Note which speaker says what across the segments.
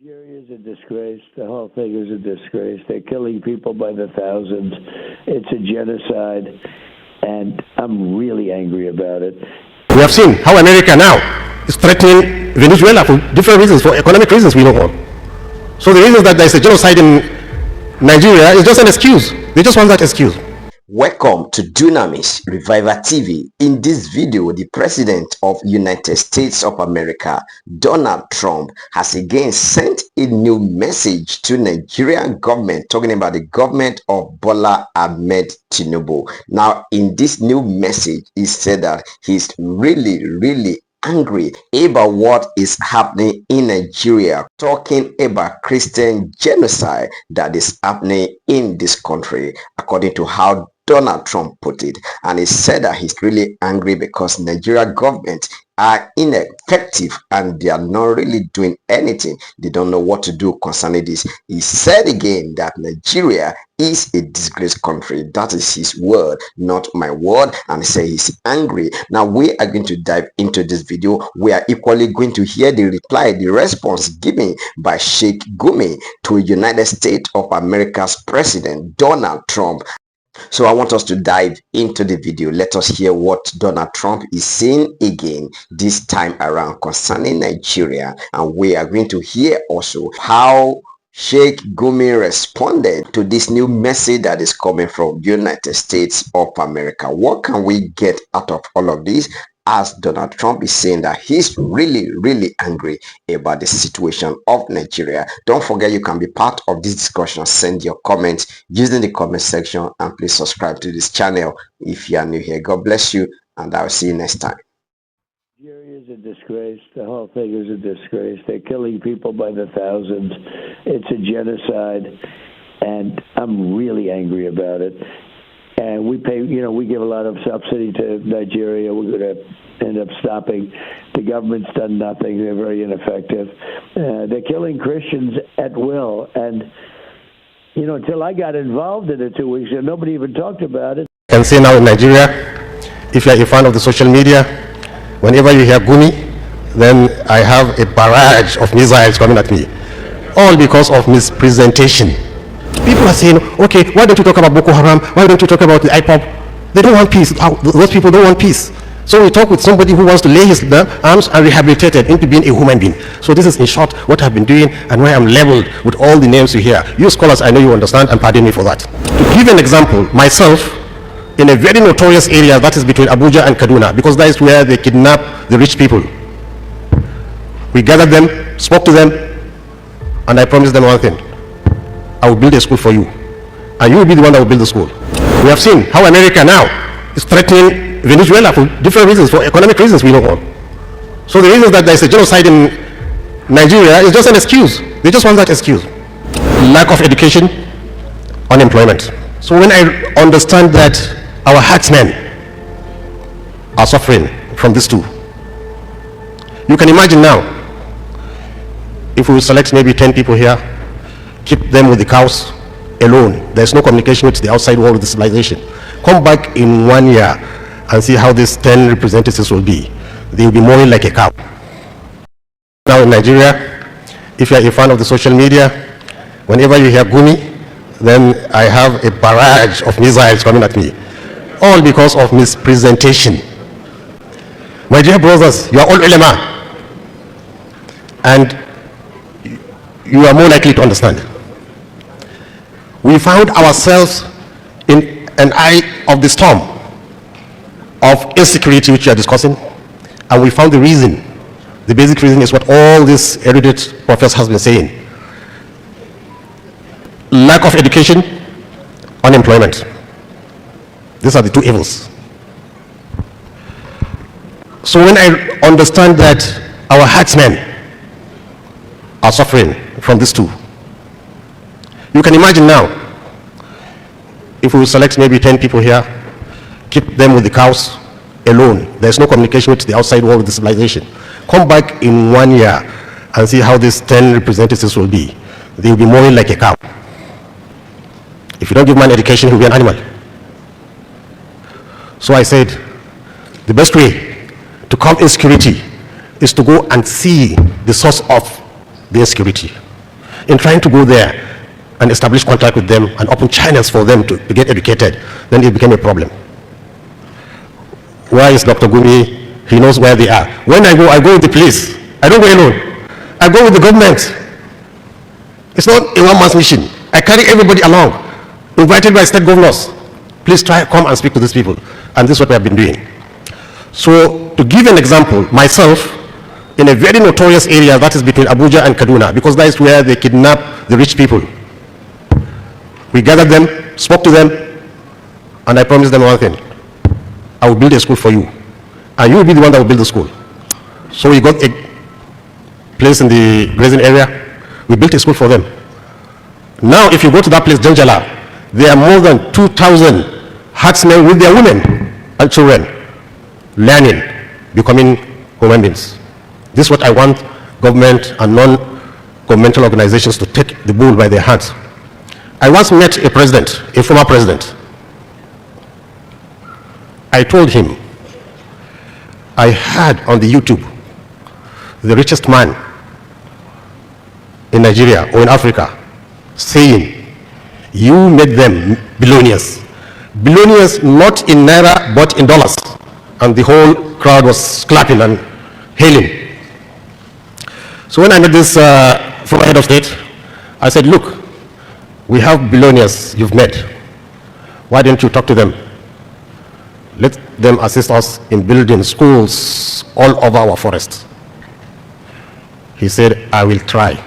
Speaker 1: Nigeria is a disgrace. The whole thing is a disgrace. They're killing people by the thousands. It's a genocide, and I'm really angry about it.
Speaker 2: We have seen how America now is threatening Venezuela for different reasons, for economic reasons we know of. So the reason that there's a genocide in Nigeria is just an excuse. They just want that excuse.
Speaker 3: Welcome to Dunamis Revival TV. In this video, the President of United States of America, Donald Trump, has again sent a new message to Nigerian government, talking about the government of Bola Ahmed Tinubu. Now, in this new message, he said that he's really angry about what is happening in Nigeria, talking about Christian genocide that is happening in this country, according to how Donald Trump put it. And he said that he's really angry because Nigeria government are ineffective and they are not really doing anything. They don't know what to do concerning this. He said again that Nigeria is a disgraced country. That is his word, not my word. And he said he's angry. Now we are going to dive into this video. We are equally going to hear the reply, the response given by Sheikh Gumi to United States of America's President Donald Trump. So I want us to dive into the video. Let us hear what Donald Trump is saying again this time around concerning Nigeria. And we are going to hear also how Sheikh Gumi responded to this new message that is coming from United States of America. What can we get out of all of this? As Donald Trump is saying that he's really angry about the situation of Nigeria. Don't forget you can be part of this discussion. Send your comments using the comment section, and please subscribe to this channel if you are new here. God bless you, and I'll see you next time.
Speaker 1: Nigeria is a disgrace. The whole thing is a disgrace. They're killing people by the thousands. It's a genocide, and I'm really angry about it. And we pay, we give a lot of subsidy to Nigeria. We're going to end up stopping. The government's done nothing. They're very ineffective. They're killing Christians at will. And, until I got involved in it 2 weeks ago, nobody even talked about it.
Speaker 2: You can see now in Nigeria, if you're a fan of the social media, whenever you hear Gumi, then I have a barrage of missiles coming at me. All because of mispresentation. People are saying, okay, why don't you talk about Boko Haram? Why don't you talk about the IPOP? They don't want peace. Those people don't want peace. So we talk with somebody who wants to lay his arms and rehabilitate it into being a human being. So this is in short what I've been doing and why I'm leveled with all the names you hear. You scholars, I know you understand, and pardon me for that. To give an example, myself, in a very notorious area that is between Abuja and Kaduna, because that is where they kidnap the rich people. We gathered them, spoke to them, and I promised them one thing. I will build a school for you, and you will be the one that will build the school. We have seen how America now is threatening Venezuela for different reasons, for economic reasons we know of. So the reason that there's a genocide in Nigeria is just an excuse. They just want that excuse. Lack of education, unemployment. So when I understand that our herdsmen are suffering from these two, you can imagine now, if we select maybe 10 people here, keep them with the cows alone. There's no communication with the outside world of the civilization. Come back in 1 year and see how these 10 representatives will be. They will be mooing like a cow. Now in Nigeria, if you're a fan of the social media, whenever you hear Gumi, then I have a barrage of missiles coming at me. All because of mispresentation. My dear brothers, you are all ulama. And you are more likely to understand. We found ourselves in an eye of the storm of insecurity which we are discussing, and we found the reason. The basic reason is what all these erudite prophets has been saying. Lack of education, unemployment. These are the two evils. So when I understand that our herdsmen are suffering from these two, you can imagine now, if we select maybe 10 people here, keep them with the cows alone. There's no communication with the outside world of the civilization. Come back in 1 year and see how these 10 representatives will be. They will be mooing like a cow. If you don't give man education, he'll be an animal. So I said, the best way to combat insecurity is to go and see the source of the insecurity. in trying to go there and establish contact with them and open channels for them to get educated, then it became a problem. Where is Dr. Gumi? He knows where they are. When I go with the police. I don't go alone. I go with the government. It's not a one-man's mission. I carry everybody along, invited by state governors. Please come and speak to these people. And this is what we have been doing. So, to give an example, myself, in a very notorious area that is between Abuja and Kaduna, because that is where they kidnap the rich people. We gathered them, spoke to them, and I promised them one thing. I will build a school for you, and you will be the one that will build the school. So we got a place in the grazing area. We built a school for them. Now, if you go to that place, Janjala, there are more than 2,000 herdsmen with their women and children learning, becoming human beings. This is what I want government and non-governmental organizations to take the bull by their hands. I once met a president, a former president. I told him, I heard on the YouTube, the richest man in Nigeria or in Africa saying, you made them billionaires. Billionaires not in naira, but in dollars. And the whole crowd was clapping and hailing. So when I met this former head of state, I said, look, we have billionaires you've met. Why don't you talk to them? Let them assist us in building schools all over our forests. He said, I will try.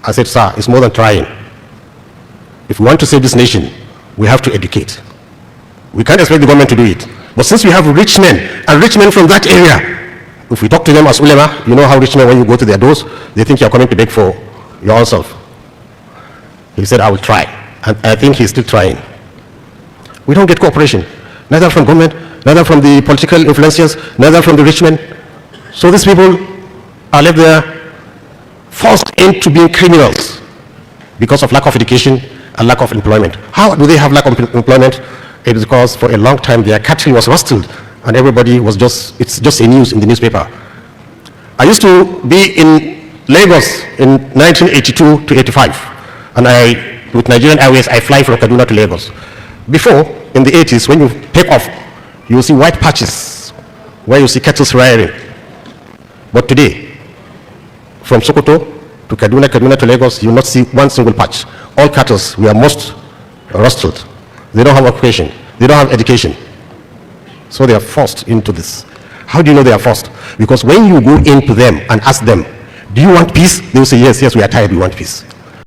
Speaker 2: I said, sir, it's more than trying. If we want to save this nation, we have to educate. We can't expect the government to do it. But since we have rich men, and rich men from that area, if we talk to them as ulema, you know how rich men, when you go to their doors, they think you're coming to beg for your own self. He said, I will try. And I think he's still trying. We don't get cooperation, neither from government, neither from the political influencers, neither from the rich men. So these people are left there forced into being criminals because of lack of education and lack of employment. How do they have lack of employment? It is because for a long time their cattle was rustled and everybody was it's just a news in the newspaper. I used to be in Lagos in 1982 to 85, and with Nigerian Airways, I fly from Kaduna to Lagos. Before, in the 80s, when you take off, you will see white patches where you see cattle rearing. But today, from Sokoto to Kaduna, Kaduna to Lagos, you will not see one single patch. All cattle were most rustled. They don't have occupation. They don't have education. So they are forced into this. How do you know they are forced? Because when you go into them and ask them, do you want peace? They will say, yes, yes, we are tired, we want peace.